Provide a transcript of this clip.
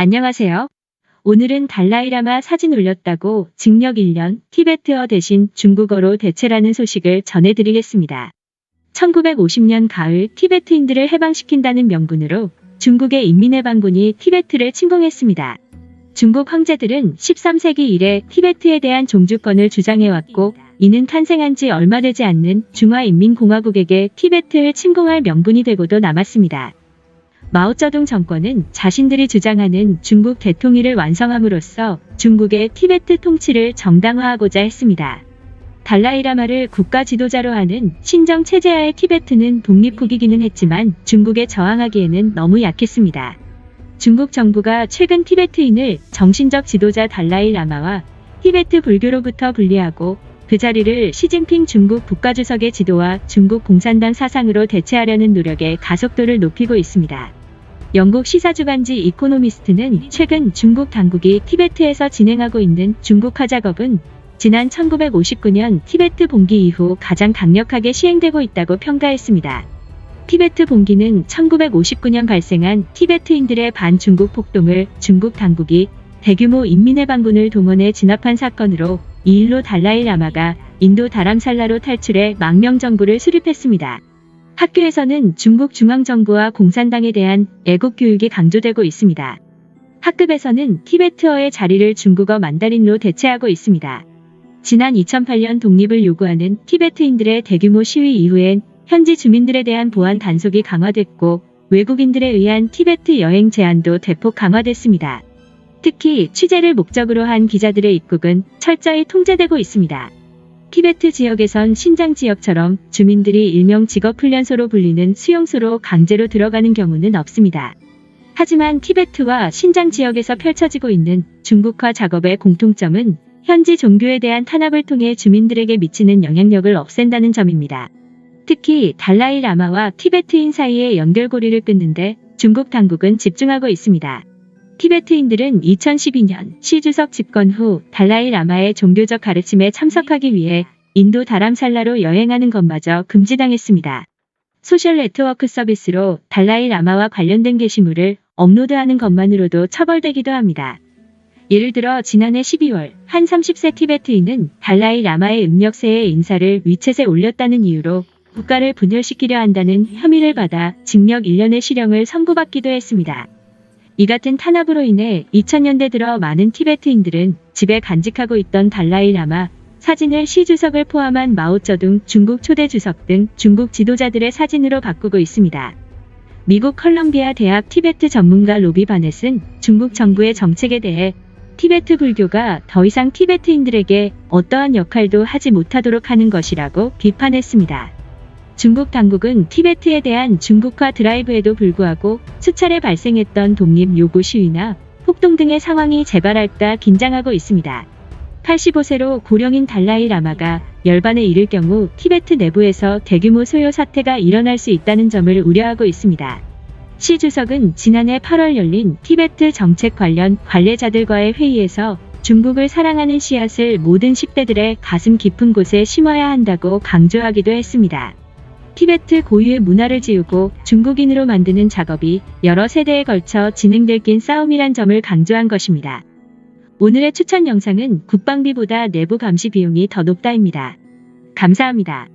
안녕하세요. 오늘은 달라이라마 사진 올렸다고 징역 1년, 티베트어 대신 중국어로 대체라는 소식을 전해드리겠습니다. 1950년 가을 티베트인들을 해방시킨다는 명분으로 중국의 인민해방군이 티베트를 침공했습니다. 중국 황제들은 13세기 이래 티베트에 대한 종주권을 주장해왔고, 이는 탄생한 지 얼마 되지 않는 중화인민공화국에게 티베트를 침공할 명분이 되고도 남았습니다. 마오쩌둥 정권은 자신들이 주장하는 중국 대통일을 완성함으로써 중국의 티베트 통치를 정당화하고자 했습니다. 달라이라마를 국가 지도자로 하는 신정 체제하에 티베트는 독립국이기는 했지만 중국에 저항하기에는 너무 약했습니다. 중국 정부가 최근 티베트인을 정신적 지도자 달라이라마와 티베트 불교로부터 분리하고 그 자리를 시진핑 중국 국가주석의 지도와 중국 공산당 사상으로 대체하려는 노력에 가속도를 높이고 있습니다. 영국 시사주간지 이코노미스트는 최근 중국 당국이 티베트에서 진행하고 있는 중국화 작업은 지난 1959년 티베트 봉기 이후 가장 강력하게 시행되고 있다고 평가했습니다. 티베트 봉기는 1959년 발생한 티베트인들의 반중국 폭동을 중국 당국이 대규모 인민해방군을 동원해 진압한 사건으로, 이 일로 달라이라마가 인도 다람살라로 탈출해 망명정부를 수립했습니다. 학교에서는 중국 중앙정부와 공산당에 대한 애국교육이 강조되고 있습니다. 학급에서는 티베트어의 자리를 중국어 만다린로 대체하고 있습니다. 지난 2008년 독립을 요구하는 티베트인들의 대규모 시위 이후엔 현지 주민들에 대한 보안 단속이 강화됐고, 외국인들에 의한 티베트 여행 제한도 대폭 강화됐습니다. 특히 취재를 목적으로 한 기자들의 입국은 철저히 통제되고 있습니다. 티베트 지역에선 신장 지역처럼 주민들이 일명 직업훈련소로 불리는 수용소로 강제로 들어가는 경우는 없습니다. 하지만 티베트와 신장 지역에서 펼쳐지고 있는 중국화 작업의 공통점은 현지 종교에 대한 탄압을 통해 주민들에게 미치는 영향력을 없앤다는 점입니다. 특히 달라이라마와 티베트인 사이의 연결고리를 끊는데 중국 당국은 집중하고 있습니다. 티베트인들은 2012년 시 주석 집권 후 달라이라마의 종교적 가르침에 참석하기 위해 인도 다람살라로 여행하는 것마저 금지당했습니다. 소셜 네트워크 서비스로 달라이라마와 관련된 게시물을 업로드하는 것만으로도 처벌되기도 합니다. 예를 들어 지난해 12월 한 30세 티베트인은 달라이라마의 음력세의 인사를 위챗에 올렸다는 이유로 국가를 분열시키려 한다는 혐의를 받아 징역 1년의 실형을 선고받기도 했습니다. 이 같은 탄압으로 인해 2000년대 들어 많은 티베트인들은 집에 간직하고 있던 달라이라마 사진을 시 주석을 포함한 마오쩌둥 중국 초대 주석 등 중국 지도자들의 사진으로 바꾸고 있습니다. 미국 컬럼비아 대학 티베트 전문가 로비 바넷은 중국 정부의 정책에 대해 티베트 불교가 더 이상 티베트인들에게 어떠한 역할도 하지 못하도록 하는 것이라고 비판했습니다. 중국 당국은 티베트에 대한 중국화 드라이브에도 불구하고 수차례 발생했던 독립 요구 시위나 폭동 등의 상황이 재발할까 긴장하고 있습니다. 85세로 고령인 달라이라마가 열반에 이를 경우 티베트 내부에서 대규모 소요 사태가 일어날 수 있다는 점을 우려하고 있습니다. 시 주석은 지난해 8월 열린 티베트 정책 관련 관례자들과의 회의에서 중국을 사랑하는 씨앗을 모든 10대들의 가슴 깊은 곳에 심어야 한다고 강조하기도 했습니다. 티베트 고유의 문화를 지우고 중국인으로 만드는 작업이 여러 세대에 걸쳐 진행될 긴 싸움이란 점을 강조한 것입니다. 오늘의 추천 영상은 국방비보다 내부 감시 비용이 더 높다입니다. 감사합니다.